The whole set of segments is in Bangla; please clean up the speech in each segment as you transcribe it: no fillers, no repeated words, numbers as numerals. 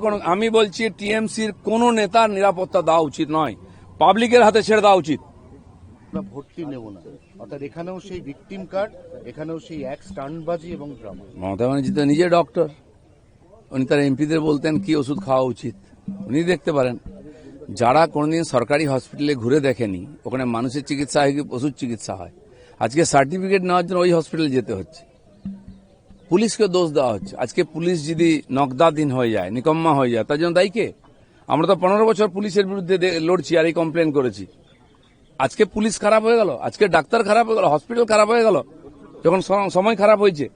কোনো আমি বলছি টিএমসির কোনো নেতার নিরাপত্তা দেওয়া উচিত নয়, পাবলিকের হাতে ছেড়ে দেওয়া উচিত। আমরা ভর্তি নেব না, অর্থাৎ এখানেও সেই ভিকটিম কার্ড, এখানেও সেই এক স্টান্টবাজি এবং ড্রামা। মমতা ব্যানার্জি তো নিজে ডক্টর, উনি তার এমপিদের বলতেন কি ওষুধ খাওয়া উচিত, উনি দেখতে পারেন। যারা কোনোদিন সরকারি হসপিটালে ঘুরে দেখেনি ওখানে মানুষের চিকিৎসা হয় কি পশুর চিকিৎসা হয়, আজকে সার্টিফিকেট নেওয়ার জন্য ওই হসপিটালে যেতে হচ্ছে, পুলিশকে দোষ দেওয়া হচ্ছে। আজকে পুলিশ যদি নগদাধীন হয়ে যায়, নিকম্মা হয়ে যায়, তার জন্য দায়ী কে? আমরা তো 15 বছর পুলিশের বিরুদ্ধে লড়ছি আর এই কমপ্লেন করেছি। আজকে পুলিশ খারাপ হয়ে গেল, আজকে ডাক্তার খারাপ হয়ে গেল, হসপিটাল খারাপ হয়ে গেল যখন সময় খারাপ হয়েছে।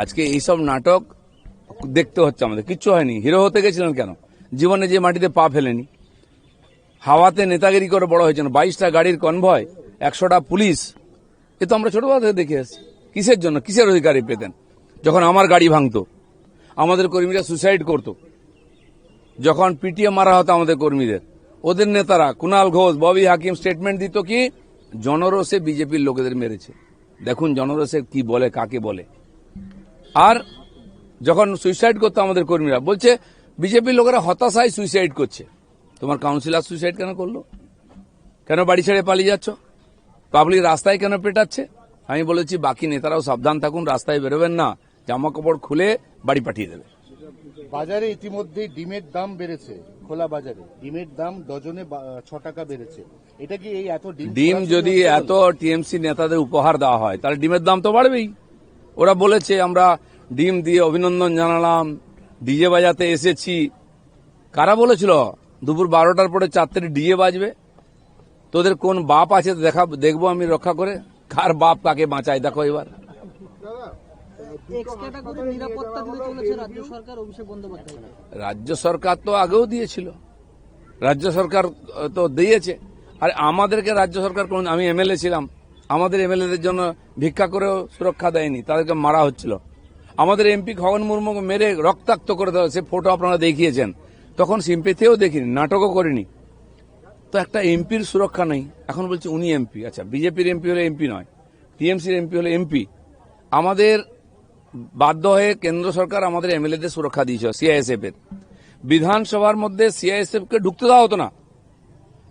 আজকে এইসব নাটক দেখতে হচ্ছে আমাদের। কিচ্ছু হয়নি, হিরো হতে গেছিলেন কেন? জীবনে যে মাটিতে পা ফেলেনি, হাওয়াতে নেতাগিরি করে বড় হয়েছেন। 22টা গাড়ির কনভয়, 100টা পুলিশ, এ তো আমরা ছোটবেলা থেকে দেখে আসছি। কিসের জন্য, কিসের অধিকারী পেতেন? যখন আমার গাড়ি ভাঙতো, আমাদের কর্মীরা সুসাইড করত, যখন পিটিএ মারা হতো আমাদের কর্মীদের, ওদের নেতারা কুণাল ঘোষ, ববি হাকিম স্টেটমেন্ট দিত কি জনরোষে বিজেপির লোকেদের মেরেছে। দেখুন জনরোষে কি বলে, কাকে বলে। আর যখন সুইসাইড করতো আমাদের কর্মীরা, বলছে বিজেপির লোকেরা হতাশায় সুইসাইড করছে। তোমার কাউন্সিলর সুইসাইড কেন করলো? কেন বাড়ি ছেড়ে পালিয়ে যাচ্ছ? পাবলিক রাস্তায় কেন পেটাচ্ছে? আমি বলেছি বাকি নেতারাও সাবধান থাকুন, রাস্তায় বেরোবেন না, জামা কাপড় খুলে বাড়ি পাঠিয়ে দেবে। বাজারে ইতিমধ্যেই ডিমের দাম বেড়েছে, খোলা বাজারে ডিমের দাম ডজনে 6 টাকা বেড়েছে। এটা কি এই এত ডিম যদি এত টিএমসি নেতাদের উপহার দেওয়া হয় তাহলে ডিমের দাম তো বাড়বেই। ওরা বলেছে আমরা ডিম দিয়ে অভিনন্দন জানালাম, ডিজে বাজাতে এসেছি। কারা বলেছিল দুপুর 12টার পরে 4 ডিজে বাজবে? তোদের কোন বাপ আছে দেখবো আমি রক্ষা করে, কার বাপ কাকে বাঁচায় দেখো এবার। রাজ্য সরকার তো আগেও দিয়েছিল, রাজ্য সরকার তো দিয়েছে। আর আমাদেরকে রাজ্য সরকার কোন, আমি এমএলএ ছিলাম, আমাদের এমএলএদের জন্য ভিক্ষা করেও সুরক্ষা দেয়নি, তাদেরকে মারা হচ্ছিল। আমাদের এমপি খগন মুর্মুকে মেরে রক্তাক্ত করে দেওয়া, সে ফটো আপনারা দেখিয়েছেন। তখন সিম্পেথিও দেখিনি, নাটকও করিনি। তো একটা এমপির সুরক্ষা নেই, এখন বলছে উনি এমপি। আচ্ছা, বিজেপির এমপি হলে এমপি নয়, টিএমসির এমপি হলে এমপি। আমাদের বাধ্য হয়ে কেন্দ্র সরকার আমাদের এমএলএদের সুরক্ষা দিয়েছে সিআইএসএফ এর। বিধানসভার মধ্যে সিআইএসএফ কে ঢুকতে দেওয়া হতো না।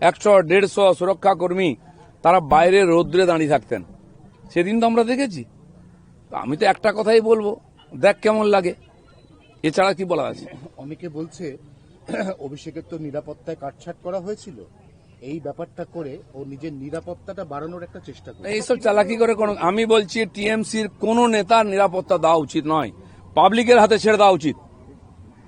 100-150 সুরক্ষা কর্মী তারা বাইরে রৌদ্রে দাঁড়িয়ে থাকতেন, সেদিন তো আমরা দেখেছি। আমি তো একটা কথাই বলবো, দেখ কেমন লাগে, এছাড়া কি বলা আছে? অনেকে বলছে অভিষেকের তো নিরাপত্তায় কাটছাট করা হয়েছিল, এই ব্যাপারটা করে ও নিজের নিরাপত্তাটা বাড়ানোর একটা চেষ্টা করে। এইসব চালাকি করে কোন, আমি বলছি টিএমসির কোন নেতার নিরাপত্তা দেওয়া উচিত নয়, পাবলিকের হাতে ছেড়ে দেওয়া উচিত।